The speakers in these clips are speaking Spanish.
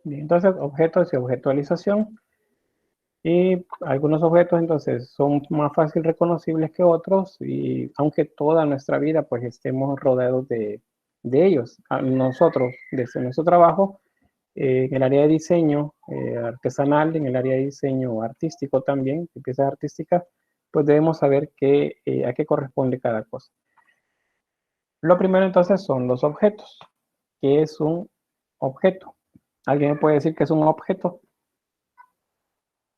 Bien, entonces, objetos y objetualización. Y algunos objetos entonces son más fácil reconocibles que otros, y aunque toda nuestra vida pues estemos rodeados de ellos. Nosotros, desde nuestro trabajo, en el área de diseño artesanal, en el área de diseño artístico también, de piezas artísticas, pues debemos saber a qué corresponde cada cosa. Lo primero entonces son los objetos. ¿Qué es un objeto? ¿Alguien me puede decir qué es un objeto?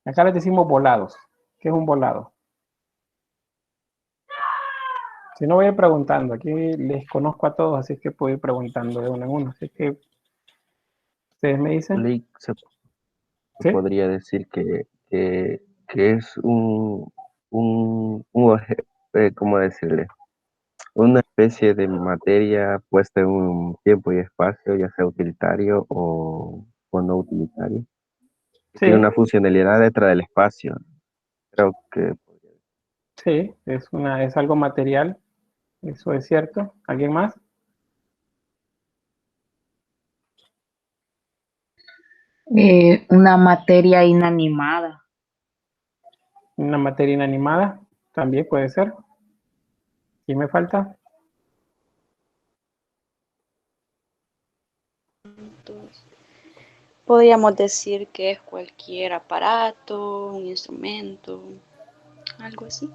Acá les decimos volados. ¿Qué es un volado? Si no, voy a ir preguntando. Aquí les conozco a todos, así que puedo ir preguntando de uno en uno. Así que ustedes me dicen. Link se ¿Sí? podría decir que es ¿cómo decirle? Una especie de materia puesta en un tiempo y espacio, ya sea utilitario o no utilitario, que tiene Sí, una funcionalidad detrás del espacio. Creo que sí, es algo material, eso es cierto. ¿Alguien más? Una materia inanimada. Una materia inanimada, también puede ser. ¿Quién me falta? Podríamos decir que es cualquier aparato, un instrumento, algo así.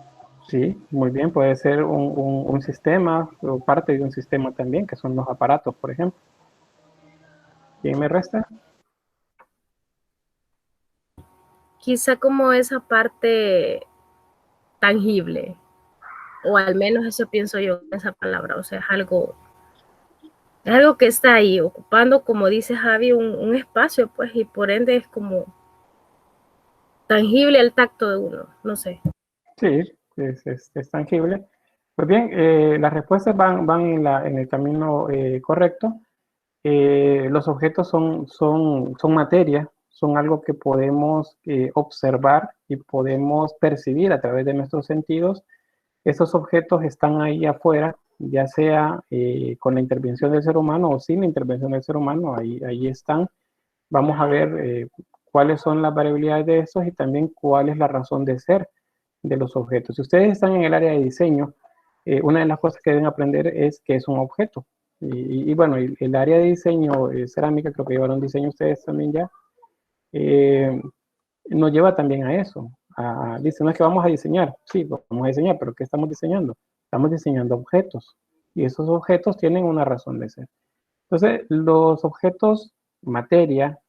Sí, muy bien, puede ser un sistema o parte de un sistema también, que son los aparatos, por ejemplo. ¿Quién me resta? Quizá como esa parte tangible, o al menos eso pienso yo en esa palabra, o sea, es algo que está ahí, ocupando, como dice Javi, un espacio, pues, y por ende es como tangible al tacto de uno, no sé. Sí, es tangible. Pues bien, las respuestas van en el camino correcto. Los objetos son materia, son algo que podemos observar y podemos percibir a través de nuestros sentidos. Estos objetos están ahí afuera, ya sea con la intervención del ser humano o sin la intervención del ser humano, ahí están. Vamos a ver cuáles son las variabilidades de estos y también cuál es la razón de ser de los objetos. Si ustedes están en el área de diseño, una de las cosas que deben aprender es qué es un objeto. Bueno, el área de diseño cerámica, creo que llevaron diseño ustedes también ya, eh, nos lleva también a eso. Dice, no es que vamos a diseñar, sí, vamos a diseñar, pero ¿qué estamos diseñando? Estamos diseñando objetos y esos objetos tienen una razón de ser. Entonces, los objetos, materia,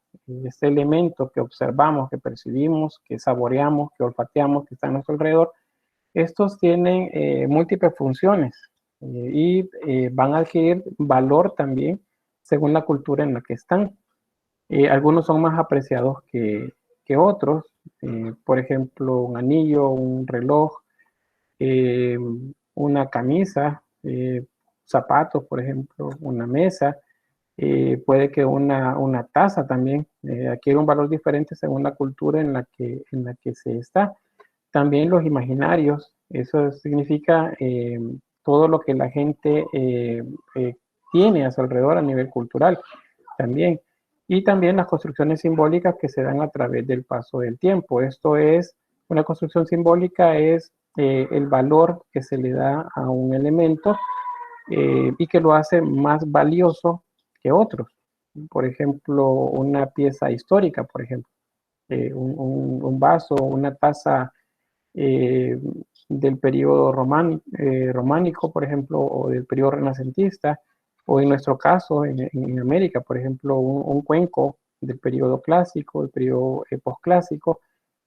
este elemento que observamos, que percibimos, que saboreamos, que olfateamos, que está a nuestro alrededor, estos tienen múltiples funciones y van a adquirir valor también según la cultura en la que están. Algunos son más apreciados que otros, por ejemplo, un anillo, un reloj, eh, una camisa, zapatos, por ejemplo, una mesa, puede que una taza también adquiera un valor diferente según la cultura en la que se está. También los imaginarios, eso significa todo lo que la gente tiene a su alrededor a nivel cultural también. Y también las construcciones simbólicas que se dan a través del paso del tiempo. Esto es, una construcción simbólica es el valor que se le da a un elemento y que lo hace más valioso que otros. Por ejemplo, una pieza histórica, por ejemplo, un vaso, una taza eh, del periodo románico, por ejemplo, o del periodo renacentista, o en nuestro caso, en América, por ejemplo, un cuenco del periodo clásico, del periodo posclásico.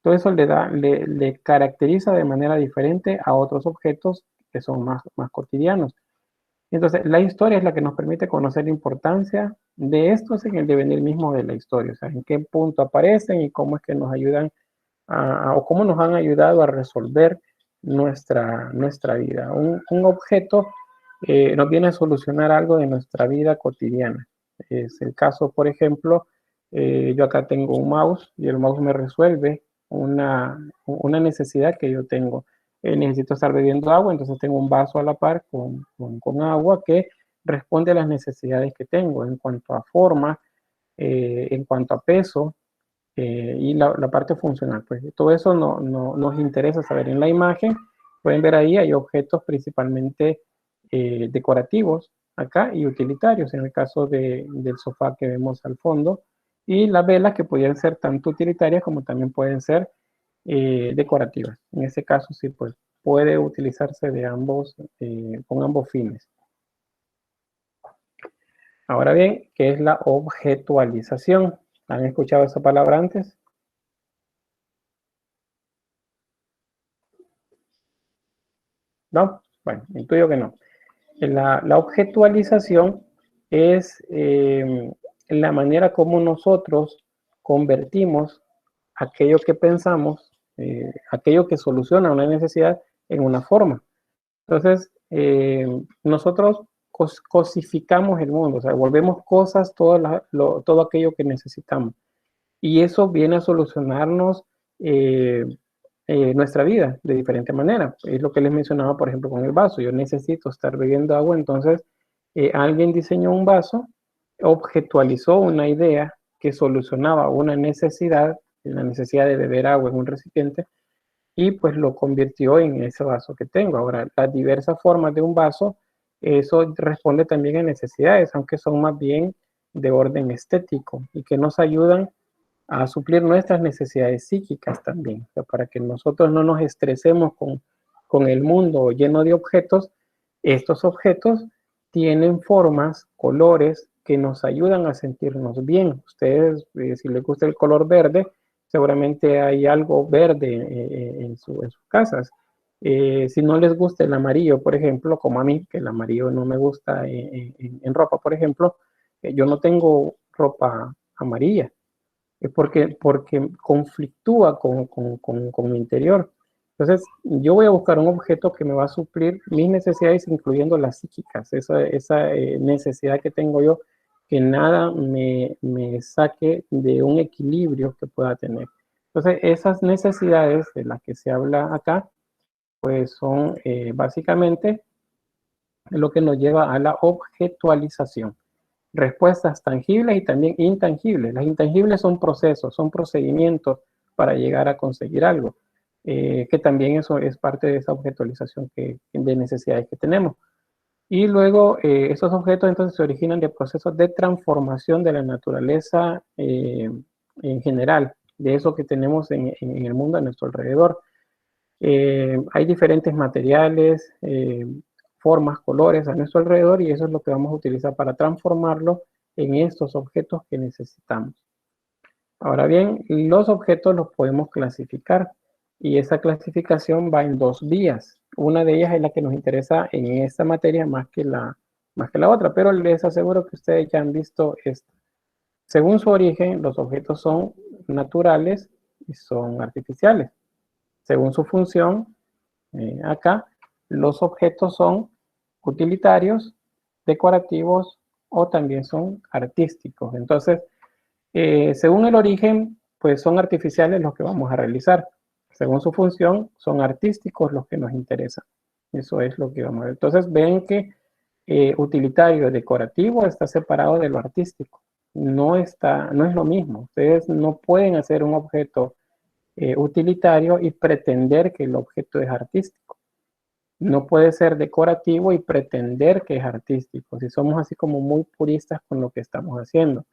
Todo eso le caracteriza de manera diferente a otros objetos que son más cotidianos. Entonces, la historia es la que nos permite conocer la importancia de estos en el devenir mismo de la historia, o sea, en qué punto aparecen y cómo es que nos ayudan o cómo nos han ayudado a resolver nuestra vida. Un objeto nos viene a solucionar algo de nuestra vida cotidiana. Es el caso, por ejemplo, yo acá tengo un mouse y el mouse me resuelve una necesidad que yo tengo. Necesito estar bebiendo agua, entonces tengo un vaso a la par con agua que responde a las necesidades que tengo en cuanto a forma, en cuanto a peso y la parte funcional. Pues todo eso nos interesa saber. En la imagen pueden ver ahí hay objetos principalmente decorativos acá y utilitarios, en el caso del sofá que vemos al fondo, y las velas que pudieran ser tanto utilitarias como también pueden ser decorativas. En este caso sí, pues puede utilizarse de ambos, con ambos fines. Ahora bien, ¿qué es la objetualización? ¿Han escuchado esa palabra antes? ¿No? Bueno, intuyo que no. La objetualización es la manera como nosotros convertimos aquello que pensamos, aquello que soluciona una necesidad en una forma. Entonces, nosotros cosificamos el mundo, o sea, volvemos cosas todo aquello que necesitamos. Y eso viene a solucionarnos nuestra vida de diferente manera. Es lo que les mencionaba, por ejemplo, con el vaso. Yo necesito estar bebiendo agua, entonces alguien diseñó un vaso, objetualizó una idea que solucionaba una necesidad, la necesidad de beber agua en un recipiente, y pues lo convirtió en ese vaso que tengo. Ahora, las diversas formas de un vaso, eso responde también a necesidades, aunque son más bien de orden estético y que nos ayudan a suplir nuestras necesidades psíquicas también, o sea, para que nosotros no nos estresemos con el mundo lleno de objetos. Estos objetos tienen formas, colores que nos ayudan a sentirnos bien. Ustedes, si les gusta el color verde, seguramente hay algo verde en sus casas. Si no les gusta el amarillo, por ejemplo, como a mí, que el amarillo no me gusta en ropa, por ejemplo, yo no tengo ropa amarilla, porque conflictúa con mi interior. Entonces, yo voy a buscar un objeto que me va a suplir mis necesidades, incluyendo las psíquicas, esa necesidad que tengo yo, que nada me saque de un equilibrio que pueda tener. Entonces, esas necesidades de las que se habla acá, pues son básicamente lo que nos lleva a la objetualización. Respuestas tangibles y también intangibles. Las intangibles son procesos, son procedimientos para llegar a conseguir algo, que también eso es parte de esa objetualización de necesidades que tenemos. Y luego esos objetos entonces se originan de procesos de transformación de la naturaleza en general, de eso que tenemos en el mundo a nuestro alrededor. Hay diferentes materiales, formas, colores a nuestro alrededor, y eso es lo que vamos a utilizar para transformarlo en estos objetos que necesitamos. Ahora bien, los objetos los podemos clasificar, y esa clasificación va en dos vías. Una de ellas es la que nos interesa en esta materia más que la otra, pero les aseguro que ustedes ya han visto esto. Según su origen, los objetos son naturales y son artificiales. Según su función, acá, los objetos son utilitarios, decorativos o también son artísticos. Entonces, según el origen, pues son artificiales los que vamos a realizar. Según su función, son artísticos los que nos interesan. Eso es lo que vamos a ver. Entonces, ven que utilitario, decorativo está separado de lo artístico. No es lo mismo. Ustedes no pueden hacer un objeto utilitario y pretender que el objeto es artístico. No puede ser decorativo y pretender que es artístico, si somos así como muy puristas con lo que estamos haciendo.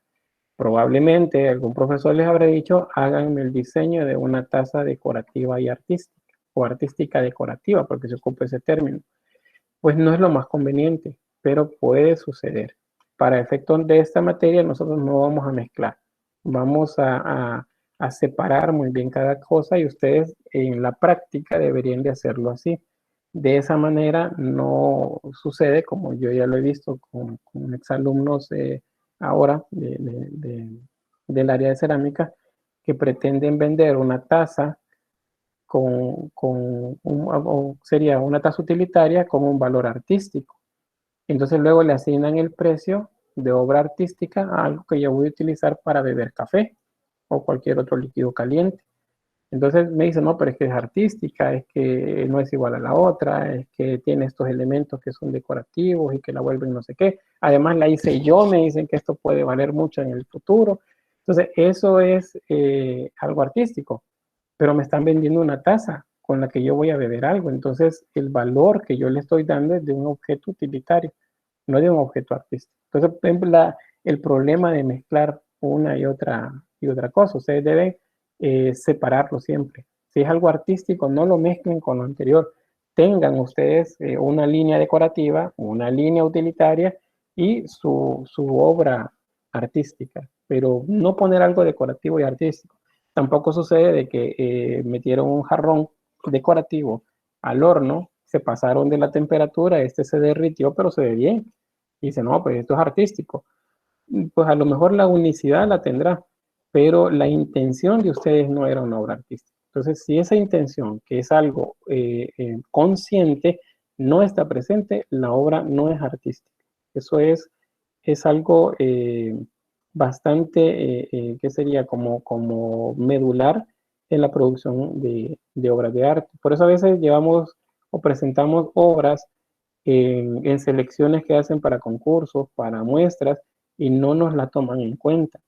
Probablemente algún profesor les habrá dicho, háganme el diseño de una taza decorativa y artística, o artística decorativa, porque se ocupa ese término. Pues no es lo más conveniente, pero puede suceder. Para efectos de esta materia, nosotros no vamos a mezclar. Vamos a separar muy bien cada cosa, y ustedes en la práctica deberían de hacerlo así. De esa manera no sucede, como yo ya lo he visto con exalumnos ahora del área de cerámica, que pretenden vender una taza sería una taza utilitaria con un valor artístico. Entonces luego le asignan el precio de obra artística a algo que yo voy a utilizar para beber café o cualquier otro líquido caliente. Entonces me dicen, no, pero es que es artística, es que no es igual a la otra, es que tiene estos elementos que son decorativos y que la vuelven no sé qué. Además la hice yo, me dicen que esto puede valer mucho en el futuro. Entonces eso es algo artístico, pero me están vendiendo una taza con la que yo voy a beber algo. Entonces el valor que yo le estoy dando es de un objeto utilitario, no de un objeto artístico. Entonces el problema de mezclar una y otra cosa, ustedes deben separarlo siempre. Si es algo artístico, no lo mezclen con lo anterior. Tengan ustedes una línea decorativa, una línea utilitaria y su obra artística, pero no poner algo decorativo y artístico. Tampoco sucede de que metieron un jarrón decorativo al horno, se pasaron de la temperatura, este se derritió, pero se ve bien. Y dice, no, pues esto es artístico. Pues a lo mejor la unicidad la tendrá, pero la intención de ustedes no era una obra artística. Entonces, si esa intención, que es algo consciente, no está presente, la obra no es artística. Eso es algo bastante, que sería como medular en la producción de obras de arte. Por eso a veces llevamos o presentamos obras en selecciones que hacen para concursos, para muestras, y no nos la toman en cuenta.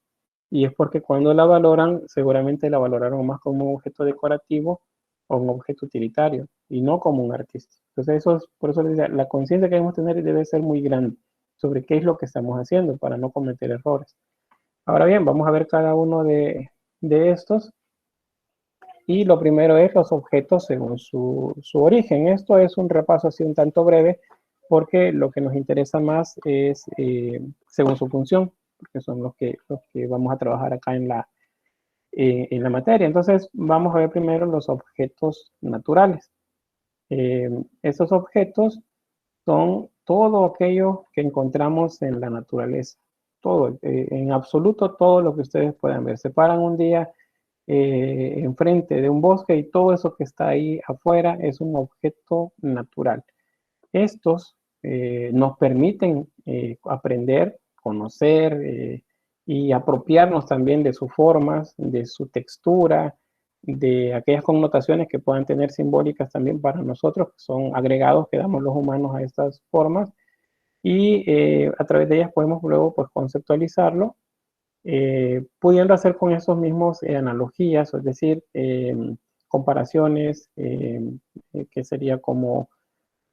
Y es porque cuando la valoran, seguramente la valoraron más como un objeto decorativo o un objeto utilitario, y no como un artista. Entonces, por eso les decía, la conciencia que debemos tener debe ser muy grande sobre qué es lo que estamos haciendo para no cometer errores. Ahora bien, vamos a ver cada uno de estos. Y lo primero es los objetos según su origen. Esto es un repaso así un tanto breve, porque lo que nos interesa más es según su función, porque son los que vamos a trabajar acá en la materia. Entonces, vamos a ver primero los objetos naturales. Estos objetos son todo aquello que encontramos en la naturaleza. Todo, en absoluto todo lo que ustedes puedan ver. Se paran un día enfrente de un bosque y todo eso que está ahí afuera es un objeto natural. Estos nos permiten aprender, conocer y apropiarnos también de sus formas, de su textura, de aquellas connotaciones que puedan tener simbólicas también para nosotros, que son agregados que damos los humanos a estas formas, y a través de ellas podemos luego pues conceptualizarlo, pudiendo hacer con esos mismos analogías, es decir, comparaciones, que sería como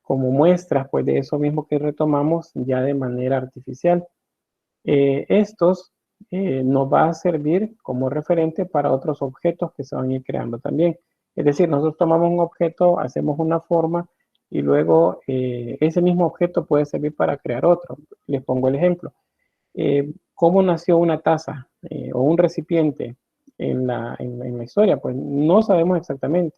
muestras pues, de eso mismo que retomamos ya de manera artificial. Estos nos va a servir como referente para otros objetos que se van a ir creando también. Es decir, nosotros tomamos un objeto, hacemos una forma y luego ese mismo objeto puede servir para crear otro. Les pongo el ejemplo. ¿Cómo nació una taza o un recipiente en la historia? Pues no sabemos exactamente.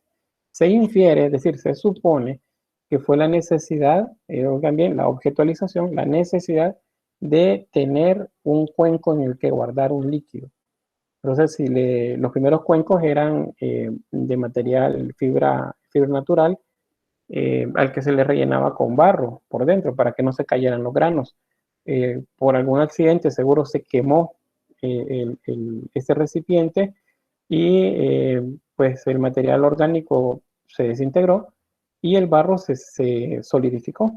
Se infiere, es decir, se supone que fue la necesidad, o también la objetualización, la necesidad de tener un cuenco en el que guardar un líquido. Entonces, los primeros cuencos eran de material fibra natural, al que se le rellenaba con barro por dentro para que no se cayeran los granos. Por algún accidente seguro se quemó este recipiente y pues el material orgánico se desintegró y el barro se solidificó.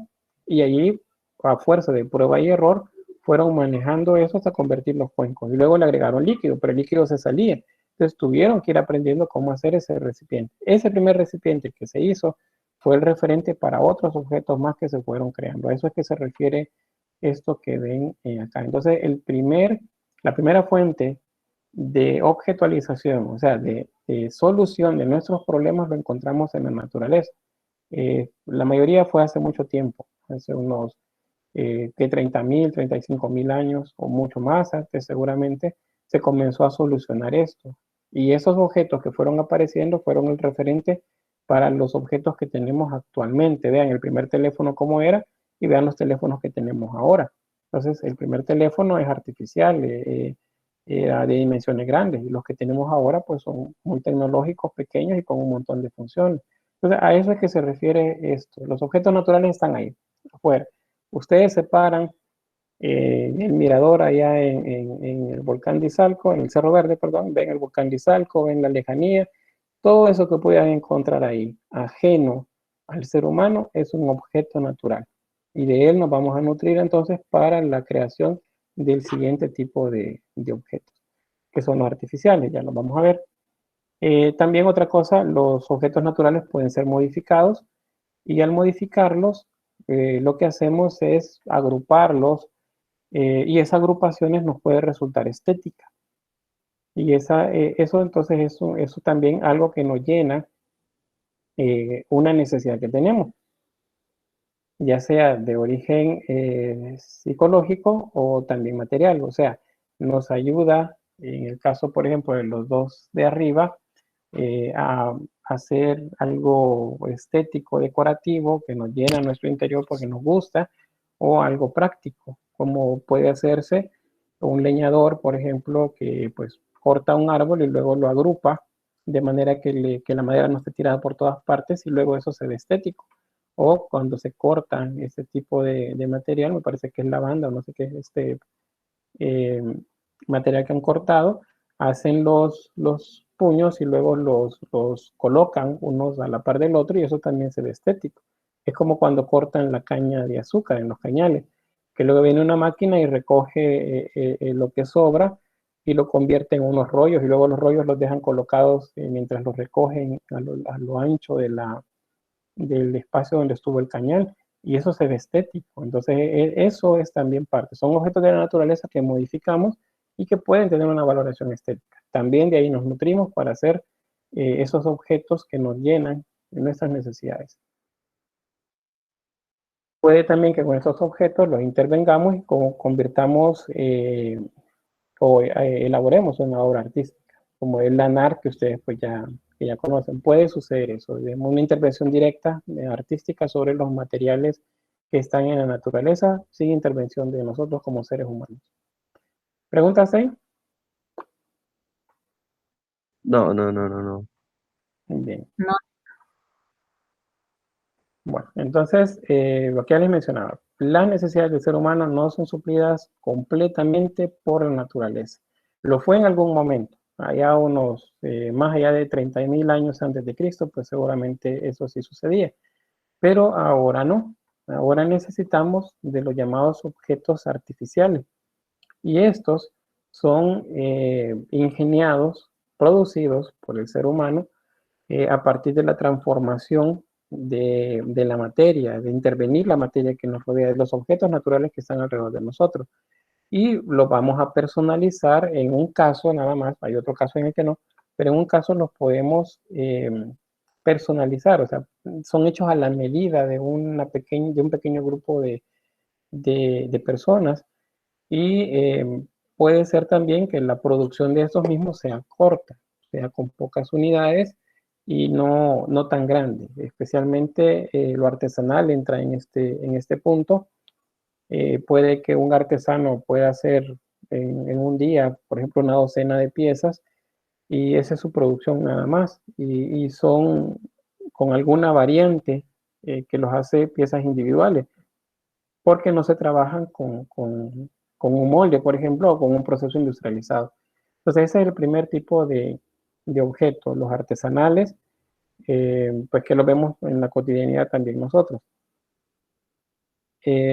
Y allí, a fuerza de prueba y error, fueron manejando eso hasta convertir los cuencos. Y luego le agregaron líquido, pero el líquido se salía. Entonces tuvieron que ir aprendiendo cómo hacer ese recipiente. Ese primer recipiente que se hizo fue el referente para otros objetos más que se fueron creando. A eso es que se refiere esto que ven acá. Entonces, la primera fuente de objetualización, o sea, de solución de nuestros problemas, lo encontramos en la naturaleza. La mayoría fue hace mucho tiempo, hace unos 30.000, 35.000 años o mucho más antes seguramente, se comenzó a solucionar esto. Y esos objetos que fueron apareciendo fueron el referente para los objetos que tenemos actualmente. Vean el primer teléfono cómo era y vean los teléfonos que tenemos ahora. Entonces, el primer teléfono es artificial, era de dimensiones grandes, y los que tenemos ahora pues son muy tecnológicos, pequeños y con un montón de funciones. Entonces, a eso es que se refiere esto. Los objetos naturales están ahí, afuera. Ustedes se paran en el mirador allá en el volcán de Izalco, en el Cerro Verde, perdón, ven el volcán de Izalco, ven la lejanía, todo eso que puedan encontrar ahí, ajeno al ser humano, es un objeto natural. Y de él nos vamos a nutrir entonces para la creación del siguiente tipo de objetos, que son los artificiales, ya los vamos a ver. También otra cosa, los objetos naturales pueden ser modificados y al modificarlos, lo que hacemos es agruparlos y esas agrupaciones nos puede resultar estética. Y eso entonces eso también algo que nos llena una necesidad que tenemos, ya sea de origen psicológico o también material. O sea, nos ayuda, en el caso, por ejemplo, de los dos de arriba, a hacer algo estético, decorativo, que nos llena nuestro interior porque nos gusta, o algo práctico, como puede hacerse un leñador, por ejemplo, que pues corta un árbol y luego lo agrupa de manera que la madera no esté tirada por todas partes y luego eso se ve estético. O cuando se cortan ese tipo de material, me parece que es lavanda o no sé qué es eh, material que han cortado, hacen los puños y luego los colocan unos a la par del otro y eso también se ve estético. Es como cuando cortan la caña de azúcar en los cañales, que luego viene una máquina y recoge lo que sobra y lo convierte en unos rollos y luego los rollos los dejan colocados mientras los recogen a lo ancho del espacio donde estuvo el cañal y eso se ve estético. Entonces, eso es también parte. Son objetos de la naturaleza que modificamos y que pueden tener una valoración estética. También de ahí nos nutrimos para hacer esos objetos que nos llenan de nuestras necesidades. Puede también que con estos objetos los intervengamos y convirtamos o elaboremos una obra artística, como el lanar que ustedes pues que ya conocen. Puede suceder eso, una intervención directa artística sobre los materiales que están en la naturaleza sin intervención de nosotros como seres humanos. ¿Preguntas ahí? No, no, no, no, no. Bien. No. Bueno, entonces, lo que ya les mencionaba, las necesidades del ser humano no son suplidas completamente por la naturaleza. Lo fue en algún momento, allá unos, más allá de 30.000 años antes de Cristo, pues seguramente eso sí sucedía. Pero ahora no. Ahora necesitamos de los llamados objetos artificiales. Y estos son ingeniados, producidos por el ser humano a partir de la transformación de la materia, de intervenir la materia que nos rodea, de los objetos naturales que están alrededor de nosotros. Y lo vamos a personalizar en un caso nada más, hay otro caso en el que no, pero en un caso los podemos personalizar, o sea, son hechos a la medida de un pequeño grupo de personas y puede ser también que la producción de estos mismos sea corta, sea con pocas unidades y no tan grande. Especialmente lo artesanal entra en este punto. Puede que un artesano pueda hacer en un día, por ejemplo, una docena de piezas y esa es su producción nada más. Y son con alguna variante que los hace piezas individuales, porque no se trabajan con un molde, por ejemplo, o con un proceso industrializado. Entonces, ese es el primer tipo de objetos, los artesanales, pues que lo vemos en la cotidianidad también nosotros.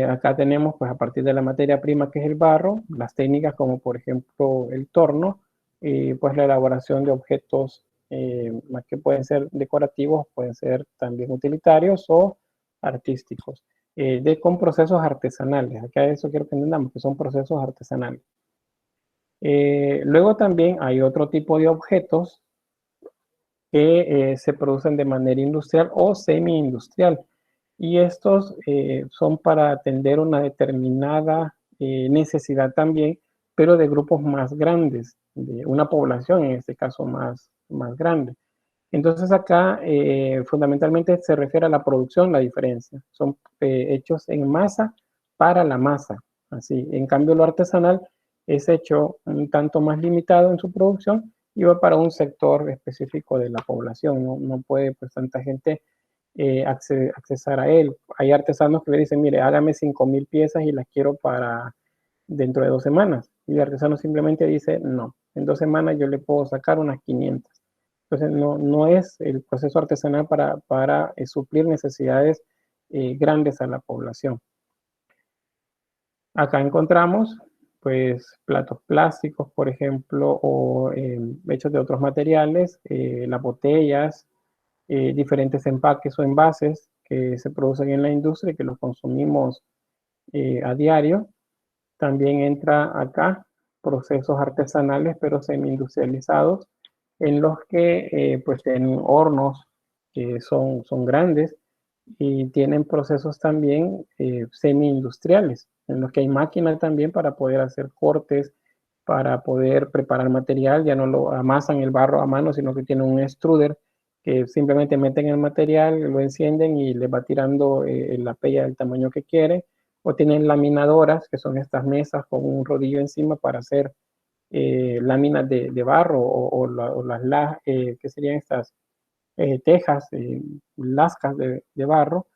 Acá tenemos, pues a partir de la materia prima que es el barro, las técnicas como por ejemplo el torno, pues la elaboración de objetos más que pueden ser decorativos, pueden ser también utilitarios o artísticos, con procesos artesanales. Acá eso quiero que entendamos, que son procesos artesanales. Luego también hay otro tipo de objetos que se producen de manera industrial o semi-industrial. Y estos son para atender una determinada necesidad también, pero de grupos más grandes, de una población en este caso más grande. Entonces acá fundamentalmente se refiere a la producción, la diferencia. Son hechos en masa para la masa. Así, en cambio lo artesanal es hecho un tanto más limitado en su producción y va para un sector específico de la población. No puede pues tanta gente accesar a él. Hay artesanos que le dicen, mire, hágame 5.000 piezas y las quiero para dentro de 2 semanas. Y el artesano simplemente dice, no, en 2 semanas yo le puedo sacar unas 500. Entonces, no es el proceso artesanal para suplir necesidades grandes a la población. Acá encontramos, pues, platos plásticos, por ejemplo, o hechos de otros materiales, las botellas, diferentes empaques o envases que se producen en la industria y que los consumimos a diario. También entra acá procesos artesanales, pero semi-industrializados, en los que pues tienen hornos que son grandes y tienen procesos también semi-industriales, en los que hay máquinas también para poder hacer cortes, para poder preparar material, ya no lo amasan el barro a mano, sino que tienen un extruder que simplemente meten el material, lo encienden y le va tirando la pella del tamaño que quiere, o tienen laminadoras, que son estas mesas con un rodillo encima para hacer láminas de barro o las, que serían estas tejas, lascas de barro,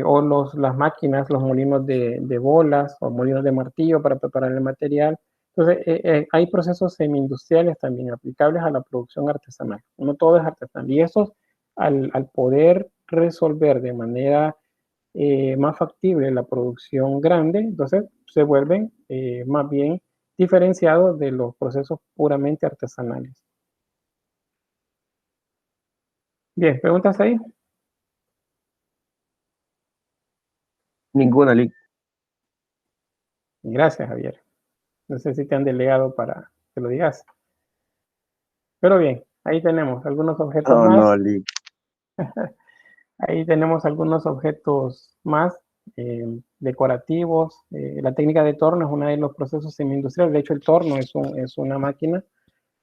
o las máquinas, los molinos de bolas o molinos de martillo para preparar el material. Entonces, hay procesos semi-industriales también aplicables a la producción artesanal. No todo es artesanal. Y esos, al poder resolver de manera más factible la producción grande, entonces se vuelven más bien diferenciados de los procesos puramente artesanales. Bien, ¿preguntas ahí? Ninguna, Lick. Gracias, Javier. No sé si te han delegado para que lo digas. Pero bien, ahí tenemos algunos objetos No, más. no, Lick. Ahí tenemos algunos objetos más decorativos. La técnica de torno es uno de los procesos semi-industriales. De hecho, el torno es una máquina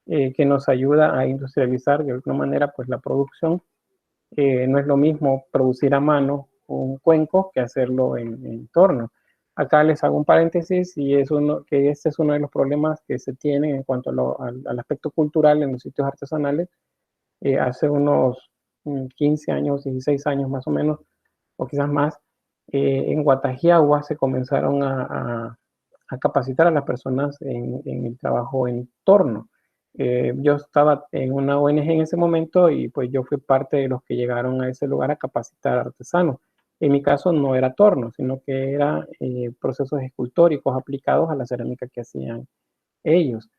que nos ayuda a industrializar de alguna manera pues, la producción. No es lo mismo producir a mano un cuenco que hacerlo en torno. Acá les hago un paréntesis y que este es uno de los problemas que se tienen en cuanto al aspecto cultural en los sitios artesanales. Hace unos 15 años, 16 años más o menos, o quizás más, en Guatajiagua se comenzaron a capacitar a las personas en el trabajo en torno. Yo estaba en una ONG en ese momento y pues yo fui parte de los que llegaron a ese lugar a capacitar artesanos. En mi caso no era torno, sino que era procesos escultóricos aplicados a la cerámica que hacían ellos.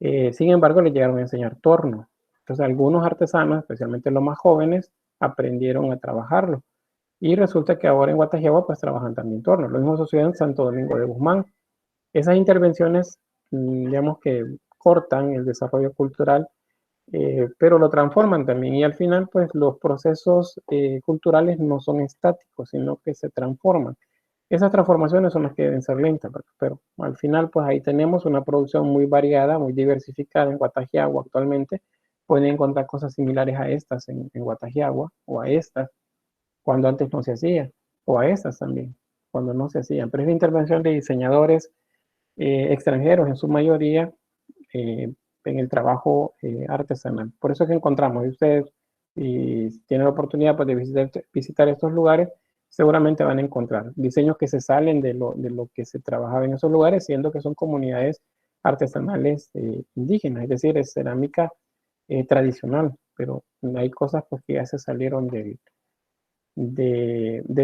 Sin embargo, les llegaron a enseñar torno. Entonces, algunos artesanos, especialmente los más jóvenes, aprendieron a trabajarlo. Y resulta que ahora en Guatajiagua pues trabajan también torno. Lo mismo sucede en Santo Domingo de Guzmán. Esas intervenciones, digamos que cortan el desarrollo cultural, pero lo transforman también. Y al final, pues los procesos culturales no son estáticos, sino que se transforman. Esas transformaciones son las que deben ser lentas, pero al final, pues ahí tenemos una producción muy variada, muy diversificada en Guatajiagua actualmente. Pueden encontrar cosas similares a estas en Guatajiagua o a estas cuando antes no se hacía, o a estas también, cuando no se hacían. Pero es la intervención de diseñadores extranjeros en su mayoría en el trabajo artesanal. Por eso es que encontramos, y ustedes, si tienen la oportunidad pues, de visitar estos lugares, seguramente van a encontrar diseños que se salen de lo que se trabajaba en esos lugares, siendo que son comunidades artesanales indígenas, es decir, es cerámica tradicional, pero hay cosas pues, que ya se salieron del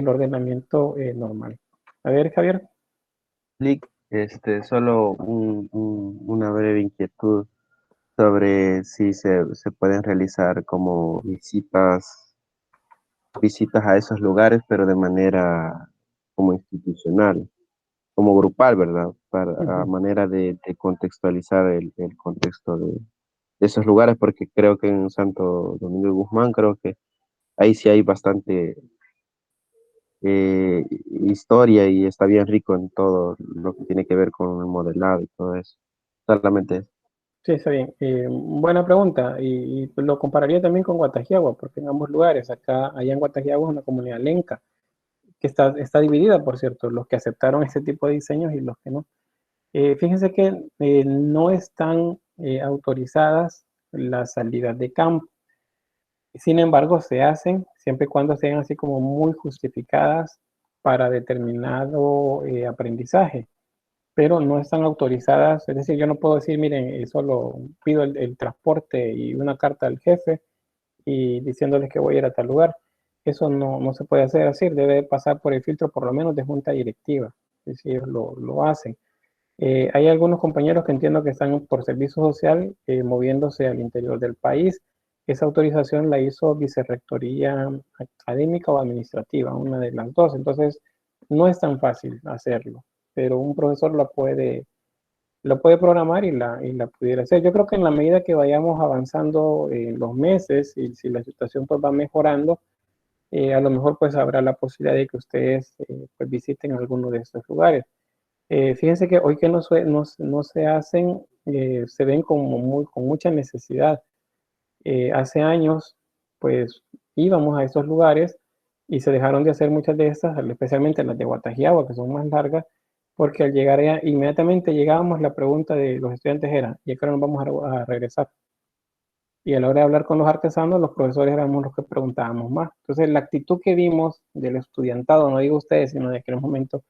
ordenamiento normal. A ver, Javier. Lick, solo una breve inquietud sobre si se pueden realizar como visitas a esos lugares, pero de manera como institucional, como grupal, ¿verdad? A manera de contextualizar el contexto de esos lugares, porque creo que en Santo Domingo de Guzmán, creo que ahí sí hay bastante historia y está bien rico en todo lo que tiene que ver con el modelado y todo eso. Solamente eso. Sí, está bien. Buena pregunta. Y pues, lo compararía también con Guatajiagua, porque en ambos lugares, allá en Guatajiagua es una comunidad lenca, que está dividida, por cierto, los que aceptaron este tipo de diseños y los que no. Fíjense que no están autorizadas las salidas de campo. Sin embargo, se hacen siempre y cuando sean así como muy justificadas para determinado aprendizaje. pero no están autorizadas. Es decir, yo no puedo decir, miren, solo pido el transporte y una carta al jefe y diciéndoles que voy a ir a tal lugar. Eso no se puede hacer así, debe pasar por el filtro por lo menos de junta directiva, es decir, ellos lo hacen. Hay algunos compañeros que entiendo que están por servicio social moviéndose al interior del país. Esa autorización la hizo Vicerrectoría Académica o Administrativa, una de las dos. Entonces, no es tan fácil hacerlo, pero un profesor lo puede programar y la pudiera hacer. Yo creo que en la medida que vayamos avanzando en los meses y si la situación pues va mejorando, a lo mejor pues habrá la posibilidad de que ustedes pues visiten alguno de estos lugares. Fíjense que hoy que no se hacen, se ven como con mucha necesidad. Hace años, pues íbamos a estos lugares y se dejaron de hacer muchas de estas, especialmente las de Guatajiagua, que son más largas, porque al llegar allá, inmediatamente llegábamos, la pregunta de los estudiantes era, ¿y a qué hora nos vamos a regresar? Y a la hora de hablar con los artesanos, los profesores éramos los que preguntábamos más. Entonces, la actitud que vimos del estudiantado, no digo ustedes, sino de aquel momento,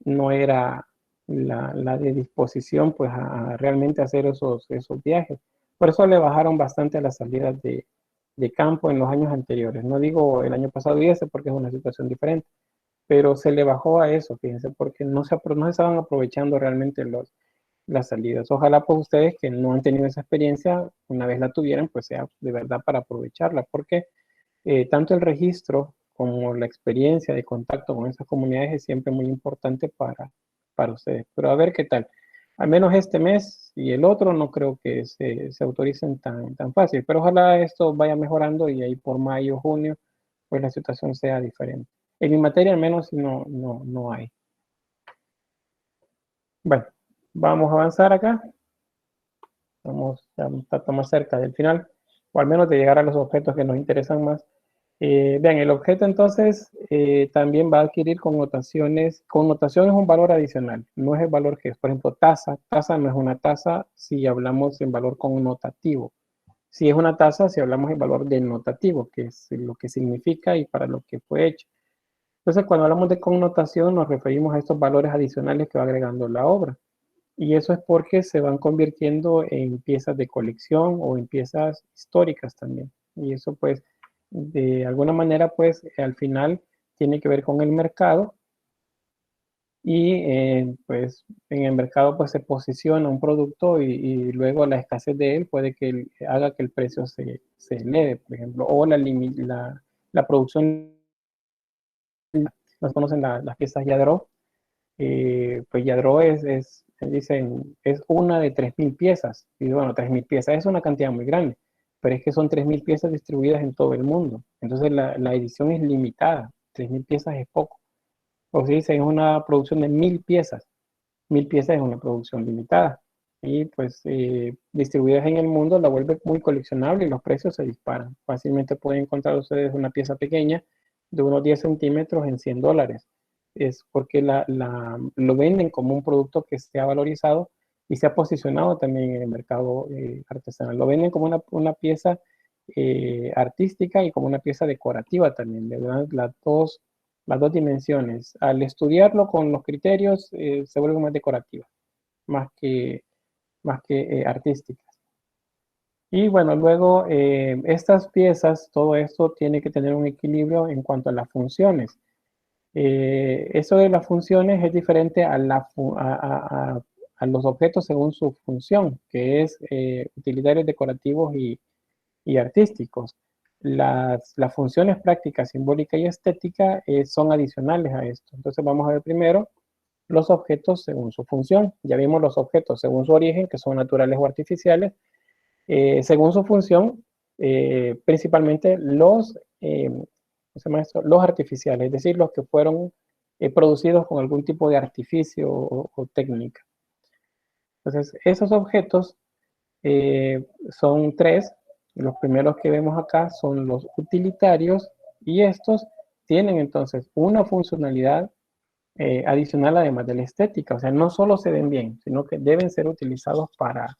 no era la de disposición pues a realmente hacer esos viajes. Por eso le bajaron bastante a las salidas de campo en los años anteriores. No digo el año pasado y ese porque es una situación diferente, pero se le bajó a eso, fíjense, porque no se estaban aprovechando realmente las salidas. Ojalá pues ustedes que no han tenido esa experiencia, una vez la tuvieran, pues sea de verdad para aprovecharla, porque tanto el registro como la experiencia de contacto con esas comunidades es siempre muy importante para ustedes. Pero a ver qué tal. Al menos este mes y el otro no creo que se autoricen tan fácil, pero ojalá esto vaya mejorando y ahí por mayo, junio, pues la situación sea diferente. En mi materia al menos no hay. Bueno, vamos a avanzar acá. Vamos a estar más cerca del final, o al menos de llegar a los objetos que nos interesan más. Vean, el objeto entonces también va a adquirir connotaciones. Connotación es un valor adicional, no es el valor que es. Por ejemplo, taza. Taza no es una taza si hablamos en valor connotativo. Si es una taza, si hablamos en valor denotativo, que es lo que significa y para lo que fue hecho. Entonces, cuando hablamos de connotación, nos referimos a estos valores adicionales que va agregando la obra. Y eso es porque se van convirtiendo en piezas de colección o en piezas históricas también. Y eso pues de alguna manera pues al final tiene que ver con el mercado y pues en el mercado pues se posiciona un producto y luego la escasez de él puede que haga que el precio se eleve, por ejemplo, o la producción, nos conocen las piezas Yadro, pues Yadro dicen, es una de 3.000 piezas. Y bueno, 3.000 piezas es una cantidad muy grande, pero es que son 3.000 piezas distribuidas en todo el mundo. Entonces la edición es limitada, 3.000 piezas es poco. O si dicen, es una producción de 1.000 piezas. 1.000 piezas es una producción limitada. Y pues distribuidas en el mundo la vuelve muy coleccionable y los precios se disparan. Fácilmente pueden encontrar ustedes una pieza pequeña de unos 10 centímetros en $100. Es porque lo venden como un producto que se ha valorizado y se ha posicionado también en el mercado artesanal. Lo venden como una pieza artística y como una pieza decorativa también, de verdad, las dos dimensiones. Al estudiarlo con los criterios se vuelve más decorativa, más que artísticas. Y bueno, luego estas piezas, todo esto tiene que tener un equilibrio en cuanto a las funciones. Eso de las funciones es diferente a los objetos según su función, que es utilitarios, decorativos y artísticos. Las funciones prácticas, simbólica y estética son adicionales a esto. Entonces vamos a ver primero los objetos según su función. Ya vimos los objetos según su origen, que son naturales o artificiales. Según su función, principalmente ¿cómo se llama esto? Los artificiales, es decir, los que fueron producidos con algún tipo de artificio o técnica. Entonces, esos objetos son tres. Los primeros que vemos acá son los utilitarios y estos tienen entonces una funcionalidad adicional además de la estética. O sea, no solo se ven bien, sino que deben ser utilizados para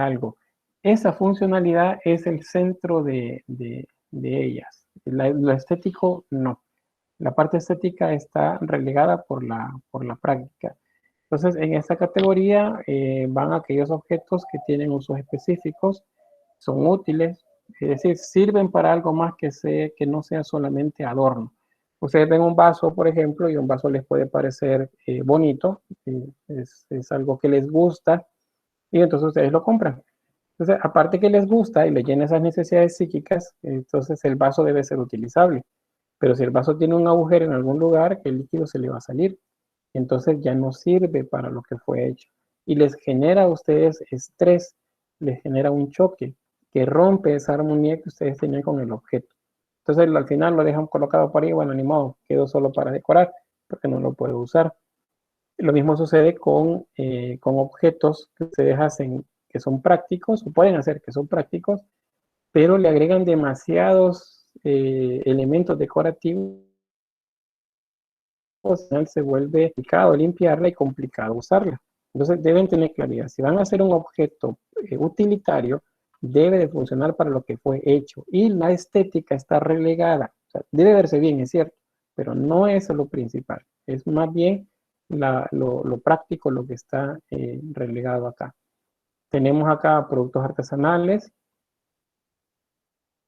algo. Esa funcionalidad es el centro de ellas. Lo estético no. La parte estética está relegada por la práctica. Entonces, en esta categoría van aquellos objetos que tienen usos específicos, son útiles, es decir, sirven para algo más que no sea solamente adorno. Ustedes ven un vaso, por ejemplo, y un vaso les puede parecer bonito, es algo que les gusta, y entonces ustedes lo compran. Entonces, aparte que les gusta y le llena esas necesidades psíquicas, entonces el vaso debe ser utilizable. Pero si el vaso tiene un agujero en algún lugar, el líquido se le va a salir. Entonces ya no sirve para lo que fue hecho. Y les genera a ustedes estrés, les genera un choque que rompe esa armonía que ustedes tenían con el objeto. Entonces al final lo dejan colocado por ahí, bueno, ni modo, quedó solo para decorar, porque no lo puedo usar. Lo mismo sucede con objetos que ustedes hacen que son prácticos, o pueden hacer que son prácticos, pero le agregan demasiados elementos decorativos, al final se vuelve complicado limpiarla y complicado usarla. Entonces deben tener claridad. Si van a hacer un objeto utilitario, debe de funcionar para lo que fue hecho. Y la estética está relegada. O sea, debe verse bien, es cierto, pero no es lo principal. Es más bien lo práctico lo que está relegado acá. Tenemos acá productos artesanales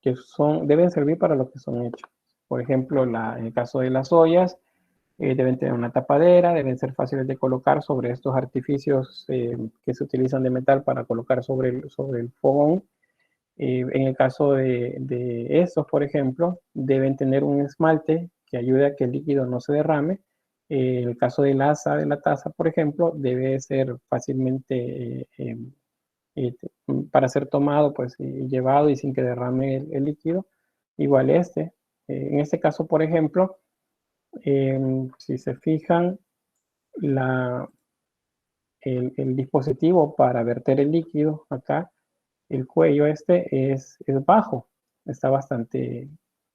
que deben servir para lo que son hechos. Por ejemplo, en el caso de las ollas, deben tener una tapadera, deben ser fáciles de colocar sobre estos artificios que se utilizan de metal para colocar sobre el fogón. En el caso de estos, por ejemplo, deben tener un esmalte que ayude a que el líquido no se derrame. En el caso del asa de la taza, por ejemplo, debe ser fácilmente para ser tomado, pues, y llevado y sin que derrame el líquido. Igual en este caso, por ejemplo, si se fijan, el dispositivo para verter el líquido acá, el cuello es bajo, está bastante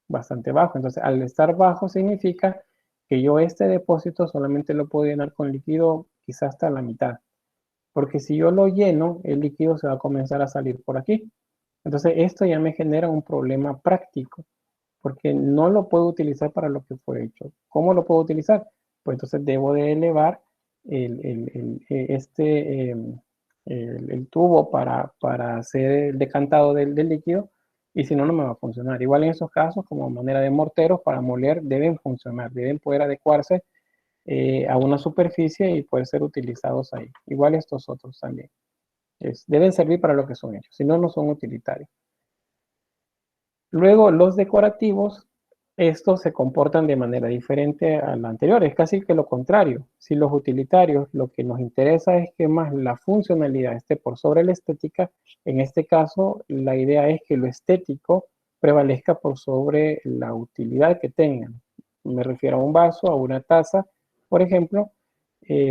bajo. Entonces, al estar bajo significa que yo este depósito solamente lo puedo llenar con líquido quizás hasta la mitad. Porque si yo lo lleno, el líquido se va a comenzar a salir por aquí. Entonces, esto ya me genera un problema práctico, porque no lo puedo utilizar para lo que fue hecho. ¿Cómo lo puedo utilizar? Pues entonces debo de elevar el tubo para hacer el decantado del líquido, y si no, no me va a funcionar. Igual en esos casos, como manera de morteros para moler, deben funcionar, deben poder adecuarse a una superficie y poder ser utilizados ahí. Igual estos otros también. Deben servir para lo que son hechos, si no, no son utilitarios. Luego, los decorativos, estos se comportan de manera diferente a la anterior, es casi que lo contrario. Si los utilitarios, lo que nos interesa es que más la funcionalidad esté por sobre la estética, en este caso, la idea es que lo estético prevalezca por sobre la utilidad que tengan. Me refiero a un vaso, a una taza, por ejemplo,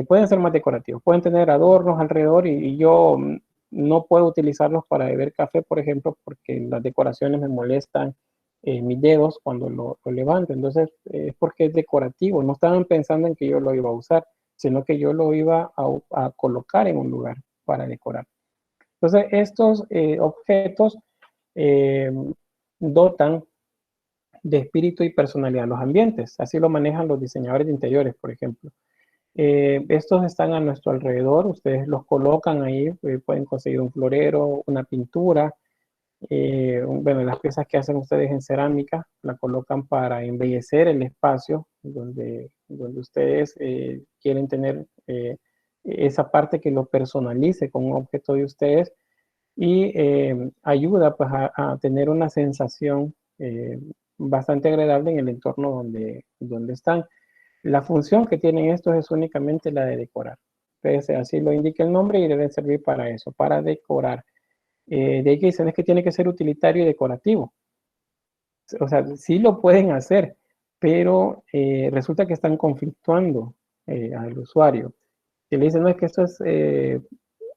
pueden ser más decorativos, pueden tener adornos alrededor y yo no puedo utilizarlos para beber café, por ejemplo, porque las decoraciones me molestan mis dedos cuando lo levanto. Entonces, es porque es decorativo. No estaban pensando en que yo lo iba a usar, sino que yo lo iba a colocar en un lugar para decorar. Entonces, estos objetos dotan de espíritu y personalidad a los ambientes. Así lo manejan los diseñadores de interiores, por ejemplo. Estos están a nuestro alrededor, ustedes los colocan ahí, pueden conseguir un florero, una pintura, bueno, las piezas que hacen ustedes en cerámica, la colocan para embellecer el espacio donde ustedes quieren tener esa parte que lo personalice con un objeto de ustedes y ayuda pues a tener una sensación bastante agradable en el entorno donde están. La función que tienen estos es únicamente la de decorar. Entonces, así lo indica el nombre y deben servir para eso, para decorar. De ahí que dicen es que tiene que ser utilitario y decorativo. O sea, sí lo pueden hacer, pero resulta que están conflictuando al usuario. Si le dicen, no, es que esto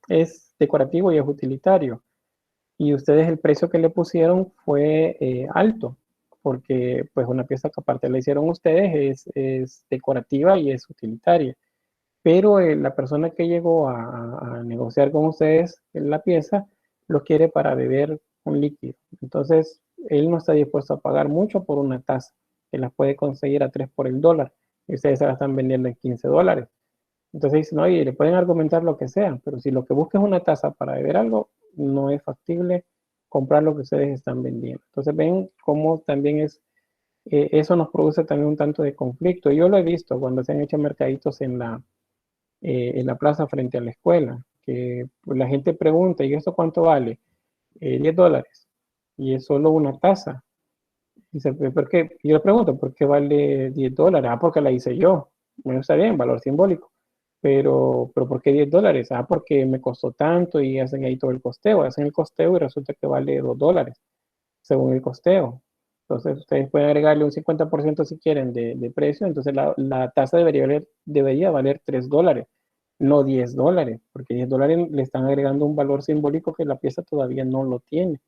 es decorativo y es utilitario. Y ustedes el precio que le pusieron fue alto, porque pues una pieza que aparte le hicieron ustedes es decorativa y es utilitaria. Pero la persona que llegó a negociar con ustedes la pieza lo quiere para beber un líquido. Entonces, él no está dispuesto a pagar mucho por una taza, que la puede conseguir a 3 por el dólar, y ustedes se la están vendiendo en $15. Entonces dicen, oye, le pueden argumentar lo que sea, pero si lo que busca es una taza para beber algo, no es factible comprar lo que ustedes están vendiendo. Entonces ven cómo también eso nos produce también un tanto de conflicto. Yo lo he visto cuando se han hecho mercaditos en la plaza frente a la escuela, que pues, la gente pregunta, ¿y esto cuánto vale? $10. Y es solo una taza. Dice, ¿por qué? Y yo le pregunto, ¿por qué vale $10? Ah, porque la hice yo. Bueno, está bien, valor simbólico. Pero ¿por qué $10? Ah, porque me costó tanto y hacen ahí todo el costeo. Hacen el costeo y resulta que vale $2, según el costeo. Entonces, ustedes pueden agregarle un 50% si quieren de precio. Entonces, la tasa debería valer $3, no $10, porque $10 le están agregando un valor simbólico que la pieza todavía no lo tiene.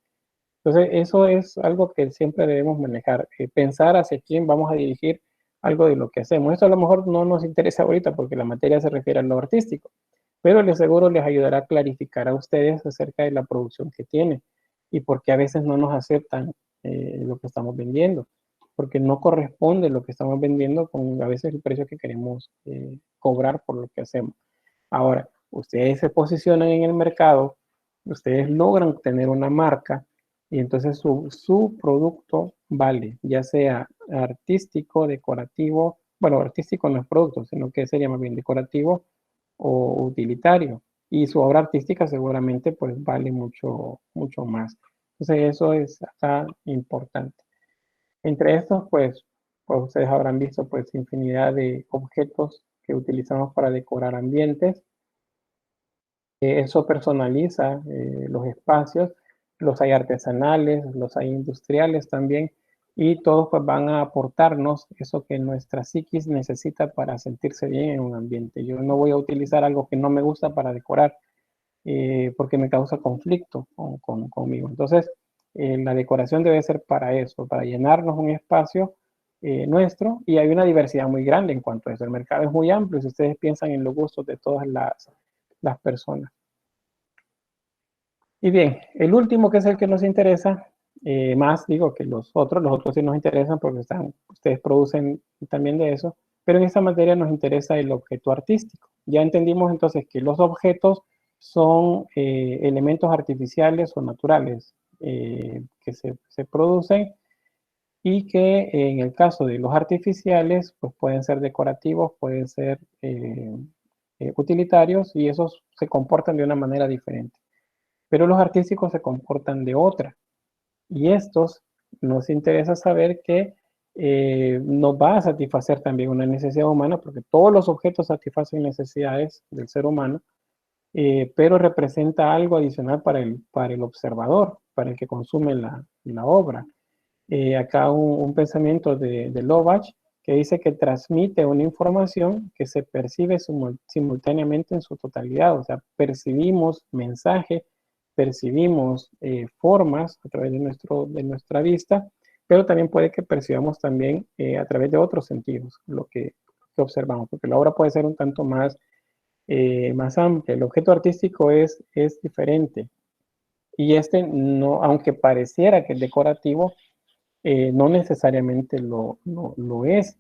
Entonces, eso es algo que siempre debemos manejar, pensar hacia quién vamos a dirigir algo de lo que hacemos. Esto a lo mejor no nos interesa ahorita porque la materia se refiere a lo artístico, pero les aseguro les ayudará a clarificar a ustedes acerca de la producción que tienen y por qué a veces no nos aceptan lo que estamos vendiendo, porque no corresponde lo que estamos vendiendo con a veces el precio que queremos cobrar por lo que hacemos. Ahora, ustedes se posicionan en el mercado, ustedes logran tener una marca y entonces su producto vale, ya sea artístico, decorativo, bueno, artístico no es producto, sino que sería más bien decorativo o utilitario. Y su obra artística seguramente pues vale mucho, mucho más. Entonces eso es acá importante. Entre estos pues ustedes habrán visto pues infinidad de objetos que utilizamos para decorar ambientes. Eso personaliza los espacios, los hay artesanales, los hay industriales también, y todos pues van a aportarnos eso que nuestra psiquis necesita para sentirse bien en un ambiente. Yo no voy a utilizar algo que no me gusta para decorar porque me causa conflicto conmigo. Entonces, la decoración debe ser para eso, para llenarnos un espacio nuestro, y hay una diversidad muy grande en cuanto a eso. El mercado es muy amplio si ustedes piensan en los gustos de todas las personas. Y bien, el último que es el que nos interesa, más digo que los otros sí nos interesan porque ustedes producen también de eso, pero en esta materia nos interesa el objeto artístico. Ya entendimos entonces que los objetos son elementos artificiales o naturales que se producen y que en el caso de los artificiales pues pueden ser decorativos, pueden ser utilitarios, y esos se comportan de una manera diferente. Pero los artísticos se comportan de otra. Y estos nos interesa saber que nos va a satisfacer también una necesidad humana, porque todos los objetos satisfacen necesidades del ser humano, pero representa algo adicional para el observador, para el que consume la obra. Acá un pensamiento de Lovach que dice que transmite una información que se percibe simultáneamente en su totalidad. O sea, percibimos mensaje, percibimos formas a través de nuestra vista, pero también puede que percibamos también a través de otros sentidos lo que observamos, porque la obra puede ser un tanto más amplia. El objeto artístico es diferente, y no, aunque pareciera que es decorativo, no necesariamente lo es.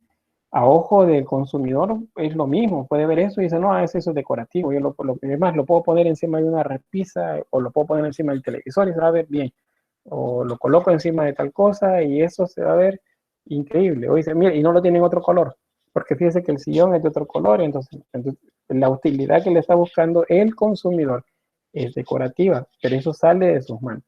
A ojo del consumidor es lo mismo, puede ver eso y dice, no, eso es decorativo. Yo además lo puedo poner encima de una repisa o lo puedo poner encima del televisor y se va a ver bien. O lo coloco encima de tal cosa y eso se va a ver increíble. O dice, mira, y no lo tiene en otro color, porque fíjese que el sillón es de otro color, entonces la utilidad que le está buscando el consumidor es decorativa, pero eso sale de sus manos.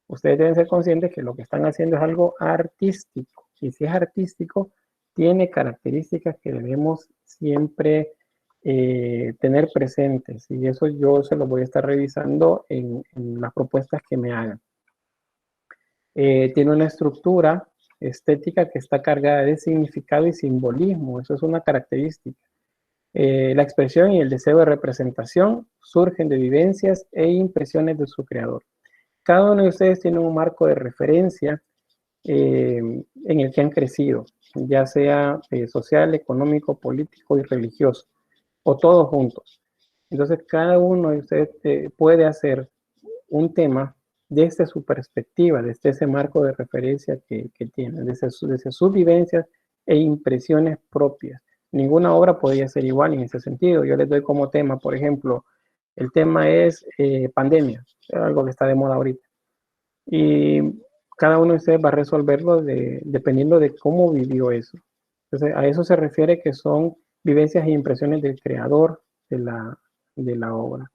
Ustedes deben ser conscientes que lo que están haciendo es algo artístico. Y si es artístico, tiene características que debemos siempre tener presentes. Y eso yo se lo voy a estar revisando en las propuestas que me hagan. Tiene una estructura estética que está cargada de significado y simbolismo. Eso es una característica. La expresión y el deseo de representación surgen de vivencias e impresiones de su creador. Cada uno de ustedes tiene un marco de referencia en el que han crecido, ya sea social, económico, político y religioso, o todos juntos. Entonces, cada uno de ustedes puede hacer un tema desde su perspectiva, desde ese marco de referencia que tiene, desde sus vivencias e impresiones propias. ninguna obra podría ser igual en ese sentido. Yo les doy como tema, por ejemplo, el tema es pandemia, algo que está de moda ahorita. Y cada uno de ustedes va a resolverlo dependiendo de cómo vivió eso. Entonces, a eso se refiere que son vivencias e impresiones del creador de la obra.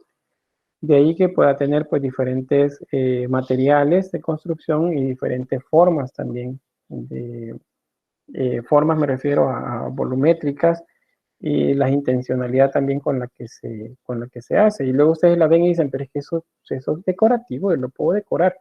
De ahí que pueda tener pues diferentes materiales de construcción y diferentes formas también. Formas me refiero a volumétricas y la intencionalidad también con la que se hace. Y luego ustedes la ven y dicen, pero es que eso es decorativo, yo lo puedo decorar.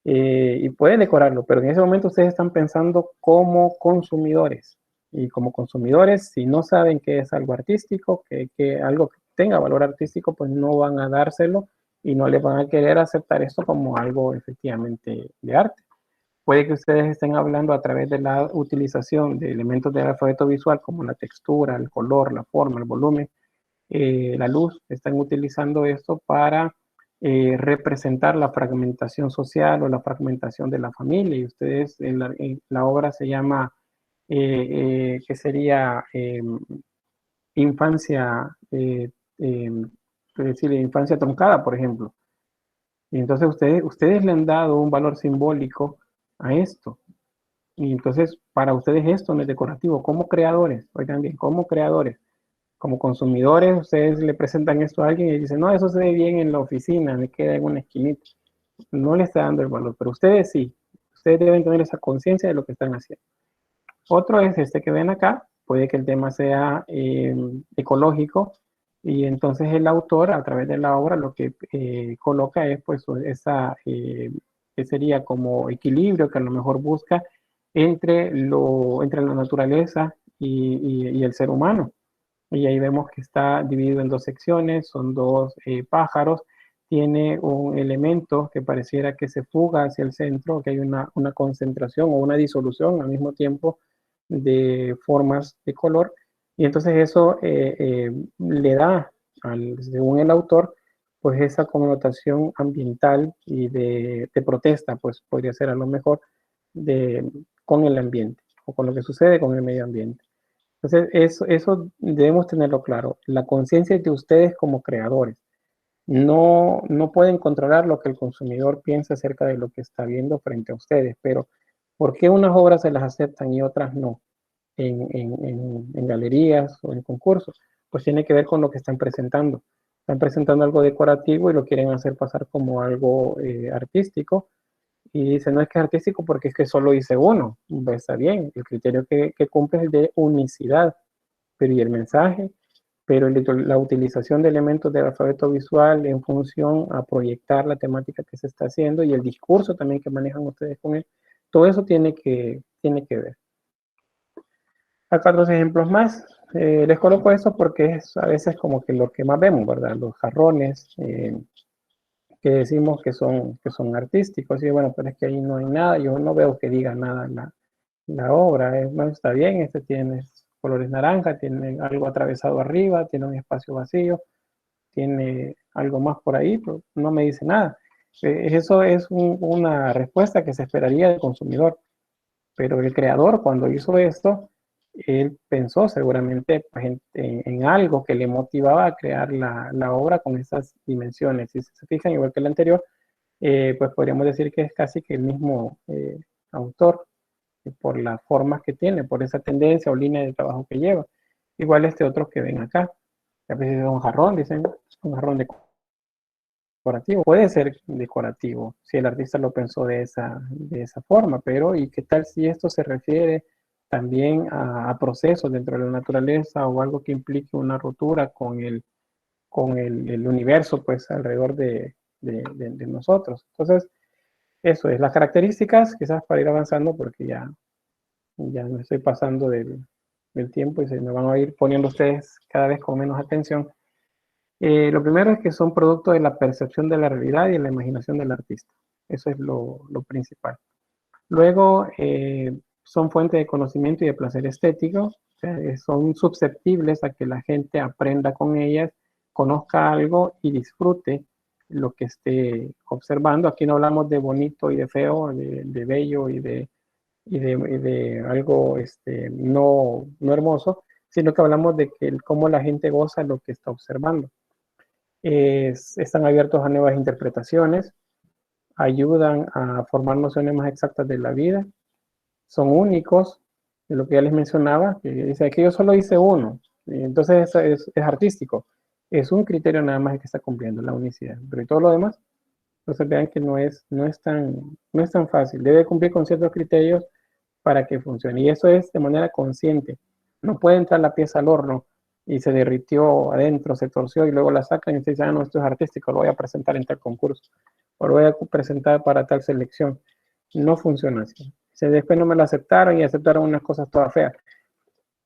Y pueden decorarlo, pero en ese momento ustedes están pensando como consumidores. Y como consumidores, si no saben que es algo artístico, que algo que tenga valor artístico, pues no van a dárselo y no les van a querer aceptar esto como algo efectivamente de arte. Puede que ustedes estén hablando a través de la utilización de elementos del alfabeto visual como la textura, el color, la forma, el volumen, la luz. Están utilizando esto para representar la fragmentación social o la fragmentación de la familia. Y ustedes, en la obra se llama, que sería infancia, es decir, infancia truncada, por ejemplo. Y entonces ustedes le han dado un valor simbólico a esto. Y entonces para ustedes esto no es decorativo. Como creadores, oigan bien, como creadores, como consumidores, ustedes le presentan esto a alguien y dicen, no, eso se ve bien en la oficina, me queda en una esquinita. No le está dando el valor, pero ustedes sí. Ustedes deben tener esa conciencia de lo que están haciendo. Otro es este que ven acá. Puede que el tema sea ecológico y entonces el autor a través de la obra lo que coloca es pues esa que sería como equilibrio que a lo mejor busca entre la naturaleza y el ser humano. Y ahí vemos que está dividido en dos secciones, son dos pájaros, tiene un elemento que pareciera que se fuga hacia el centro, que hay una concentración o una disolución al mismo tiempo de formas de color, y entonces eso le da, según el autor, pues esa connotación ambiental y de protesta, pues podría ser a lo mejor con el ambiente, o con lo que sucede con el medio ambiente. Entonces, eso debemos tenerlo claro. La conciencia es de ustedes como creadores. No pueden controlar lo que el consumidor piensa acerca de lo que está viendo frente a ustedes, pero ¿por qué unas obras se las aceptan y otras no en galerías o en concursos? Pues tiene que ver con lo que están presentando. Están presentando algo decorativo y lo quieren hacer pasar como algo artístico. Y dice, no es que es artístico porque es que solo hice uno. Pues está bien, el criterio que cumple es el de unicidad, pero ¿y el mensaje? Pero la utilización de elementos del alfabeto visual en función a proyectar la temática que se está haciendo y el discurso también que manejan ustedes con él, todo eso tiene que ver. Acá otros ejemplos más. Les coloco eso porque es a veces como que lo que más vemos, ¿verdad? Los jarrones, que decimos que son artísticos, y bueno, pero es que ahí no hay nada, yo no veo que diga nada en la obra, bueno, está bien, este tiene colores naranja, tiene algo atravesado arriba, tiene un espacio vacío, tiene algo más por ahí, pero no me dice nada. Eso es una respuesta que se esperaría del consumidor, pero el creador cuando hizo esto, él pensó seguramente pues, en algo que le motivaba a crear la obra con esas dimensiones. Si se fijan, igual que el anterior, pues podríamos decir que es casi que el mismo autor, por las formas que tiene, por esa tendencia o línea de trabajo que lleva. Igual este otro que ven acá, a veces es un jarrón, dicen, es un jarrón decorativo. Puede ser decorativo si el artista lo pensó de esa forma, pero ¿y qué tal si esto se refiere también a procesos dentro de la naturaleza o algo que implique una ruptura con el universo pues alrededor de nosotros? Entonces, eso es las características, quizás para ir avanzando porque ya me estoy pasando del tiempo y se me van a ir poniendo ustedes cada vez con menos atención. Lo primero es que son producto de la percepción de la realidad y de la imaginación del artista. Eso es lo principal. Luego, son fuente de conocimiento y de placer estético. O sea, son susceptibles a que la gente aprenda con ellas, conozca algo y disfrute lo que esté observando. Aquí no hablamos de bonito y de feo, de bello y de algo no hermoso, sino que hablamos de que cómo la gente goza lo que está observando. Están abiertos a nuevas interpretaciones, ayudan a formar nociones más exactas de la vida, son únicos, de lo que ya les mencionaba, que dice que yo solo hice uno, entonces es artístico, es un criterio nada más el que está cumpliendo la unicidad, pero y todo lo demás, entonces vean que no es tan fácil, debe cumplir con ciertos criterios para que funcione, y eso es de manera consciente, no puede entrar la pieza al horno y se derritió adentro, se torció y luego la sacan y se dice, ah, no, esto es artístico, lo voy a presentar en tal concurso, o lo voy a presentar para tal selección. No funciona así. Después no me lo aceptaron y aceptaron unas cosas todas feas.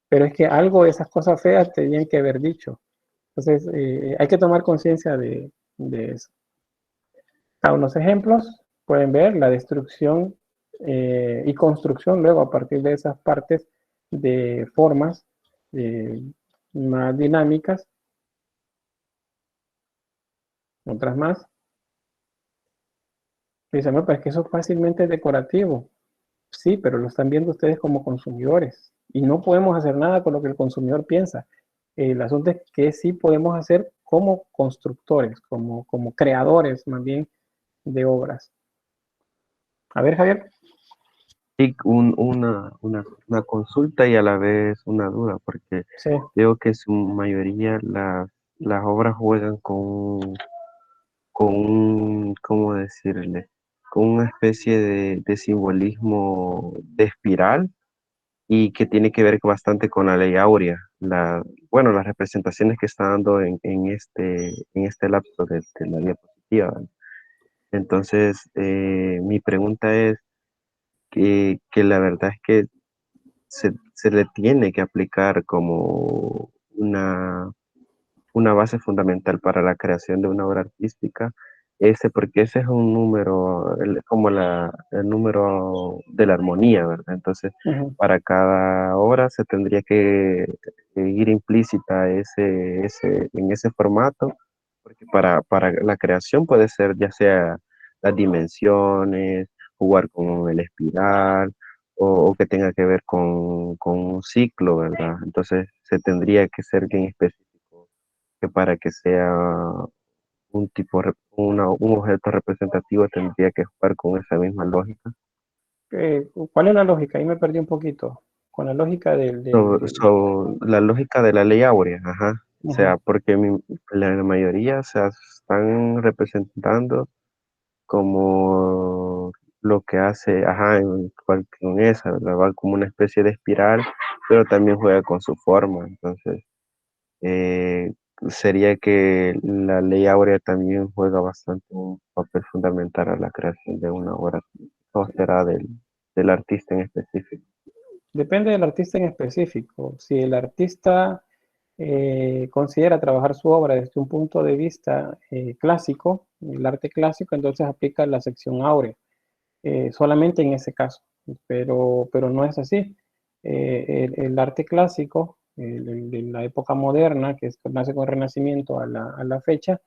Pero es que algo de esas cosas feas tenían que haber dicho. Entonces, hay que tomar conciencia de eso. A unos ejemplos, pueden ver la destrucción y construcción luego a partir de esas partes de formas más dinámicas. Otras más. Dicen, no, pues es que eso fácilmente es decorativo. Sí, pero lo están viendo ustedes como consumidores y no podemos hacer nada con lo que el consumidor piensa. El asunto es que sí podemos hacer como constructores, como creadores más bien de obras. A ver, Javier. Sí, una consulta y a la vez una duda, porque Sí. veo que en su mayoría las obras juegan ¿cómo decirle? Con una especie de simbolismo de espiral y que tiene que ver bastante con la ley áurea. Bueno, las representaciones que está dando en este lapso de la diapositiva, ¿vale? Entonces, mi pregunta es que la verdad es que se le tiene que aplicar como una base fundamental para la creación de una obra artística, porque ese es un número, como el número de la armonía, ¿verdad? Entonces, Uh-huh. para cada obra se tendría que ir implícita en ese formato, porque para la creación puede ser ya sea las dimensiones, jugar con el espiral, o que tenga que ver con un ciclo, ¿verdad? Entonces, se tendría que ser bien específico que para que sea un objeto representativo tendría que jugar con esa misma lógica. ¿Cuál es la lógica? Ahí me perdí un poquito. Con la lógica La lógica de la ley áurea, ajá. O sea, uh-huh. porque la mayoría se están representando como lo que hace, ajá, con esa, ¿verdad? Va como una especie de espiral, pero también juega con su forma. Entonces, eh, sería que la ley áurea también juega bastante un papel fundamental a la creación de una obra, o será del artista en específico. Depende del artista en específico. Si el artista considera trabajar su obra desde un punto de vista clásico, el arte clásico, entonces aplica la sección áurea, solamente en ese caso, pero no es así. El arte clásico, de la época moderna, que nace con el Renacimiento a la fecha,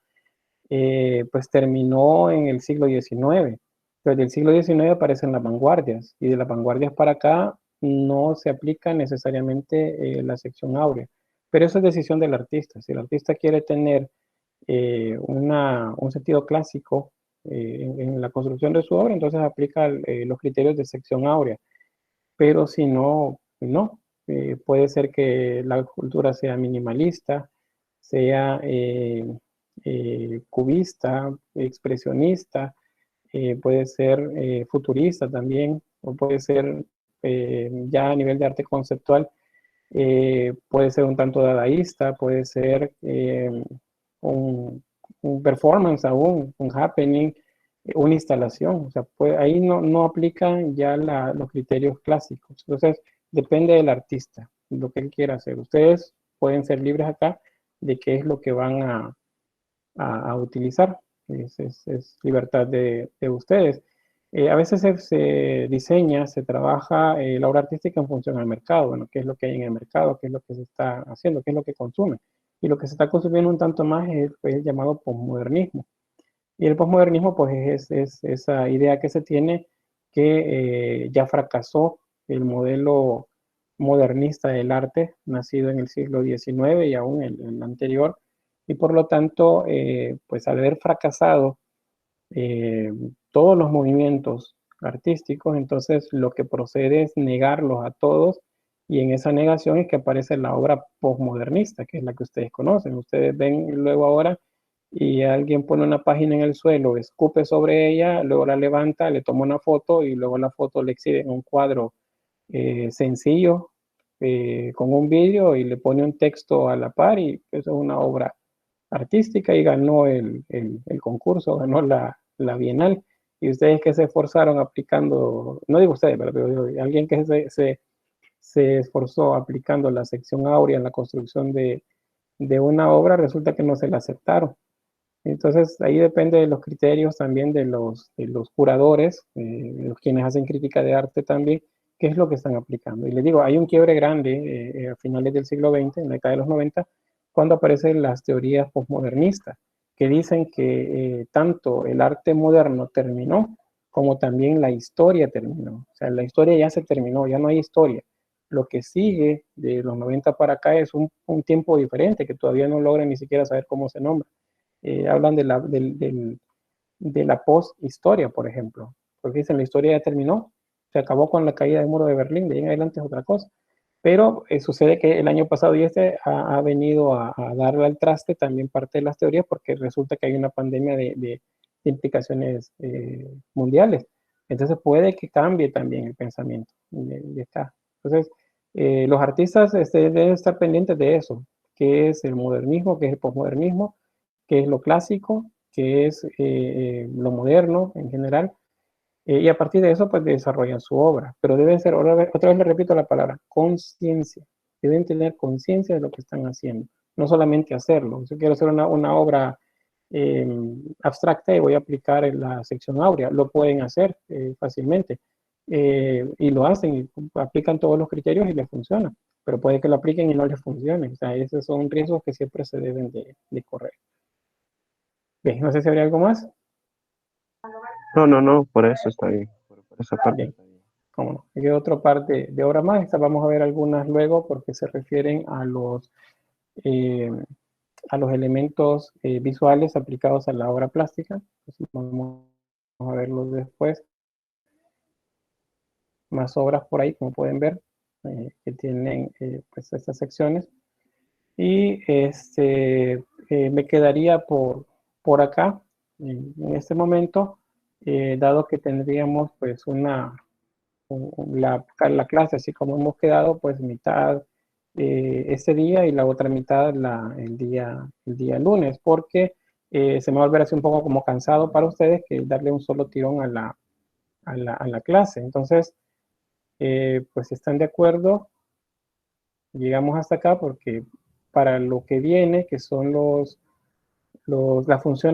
pues terminó en el siglo XIX. Pero del siglo XIX aparecen las vanguardias, y de las vanguardias para acá no se aplica necesariamente la sección áurea. Pero eso es decisión del artista. Si el artista quiere tener un sentido clásico en la construcción de su obra, entonces aplica los criterios de sección áurea. Pero si no, no. Puede ser que la cultura sea minimalista, sea cubista, expresionista, puede ser futurista también, o puede ser ya a nivel de arte conceptual, puede ser un tanto dadaísta, puede ser un performance aún, un happening, una instalación. O sea, ahí no aplican ya los criterios clásicos. Entonces, depende del artista, lo que él quiera hacer. Ustedes pueden ser libres acá de qué es lo que van a utilizar. Es libertad de ustedes. A veces se diseña, se trabaja la obra artística en función al mercado, bueno, qué es lo que hay en el mercado, qué es lo que se está haciendo, qué es lo que consume. Y lo que se está consumiendo un tanto más es el llamado posmodernismo. Y el posmodernismo, pues, es esa idea que se tiene que ya fracasó el modelo modernista del arte, nacido en el siglo XIX y aún el anterior, y por lo tanto, pues al haber fracasado todos los movimientos artísticos, entonces lo que procede es negarlos a todos, y en esa negación es que aparece la obra postmodernista, que es la que ustedes conocen. Ustedes ven luego ahora y alguien pone una página en el suelo, escupe sobre ella, luego la levanta, le toma una foto y luego la foto le exhibe en un cuadro sencillo, con un vídeo, y le pone un texto a la par, y eso es una obra artística y ganó el concurso, ganó la Bienal. Y ustedes que se esforzaron aplicando, no digo ustedes, pero digo, alguien que se esforzó aplicando la sección áurea en la construcción de una obra, resulta que no se la aceptaron. Entonces, ahí depende de los criterios también de los curadores, los quienes hacen crítica de arte también, qué es lo que están aplicando. Y les digo, hay un quiebre grande a finales del siglo XX, en la década de los 90, cuando aparecen las teorías postmodernistas, que dicen que tanto el arte moderno terminó, como también la historia terminó. O sea, la historia ya se terminó, ya no hay historia. Lo que sigue de los 90 para acá es un tiempo diferente, que todavía no logran ni siquiera saber cómo se nombra. Hablan de la post-historia, por ejemplo, porque dicen la historia ya terminó, se acabó con la caída del muro de Berlín, de ahí en adelante es otra cosa. Pero sucede que el año pasado y ha venido a darle al traste también parte de las teorías, porque resulta que hay una pandemia de implicaciones mundiales. Entonces puede que cambie también el pensamiento de acá. Entonces, los artistas deben estar pendientes de eso, qué es el modernismo, qué es el posmodernismo, qué es lo clásico, qué es lo moderno en general, y a partir de eso pues desarrollan su obra, pero deben ser, otra vez le repito la palabra, conciencia, deben tener conciencia de lo que están haciendo, no solamente hacerlo. Si quiero hacer una obra abstracta y voy a aplicar en la sección áurea, lo pueden hacer fácilmente, y lo hacen, y aplican todos los criterios y les funciona, pero puede que lo apliquen y no les funcione. O sea, esos son riesgos que siempre se deben de correr. Bien, no sé si habría algo más. No, por eso está bien. Por esa parte Bien, está bien. cómo no. Hay otra parte de obras más. Estas vamos a ver algunas luego porque se refieren eh, a los elementos visuales aplicados a la obra plástica. Entonces, vamos a verlos después. Más obras por ahí, como pueden ver, que tienen pues estas secciones. Y me quedaría por acá en este momento, dado que tendríamos pues la clase, así como hemos quedado, pues mitad ese día y la otra mitad el día lunes, porque se me va a volver así un poco como cansado para ustedes que darle un solo tirón a la clase. Entonces, pues si están de acuerdo, llegamos hasta acá, porque para lo que viene, que son las funciones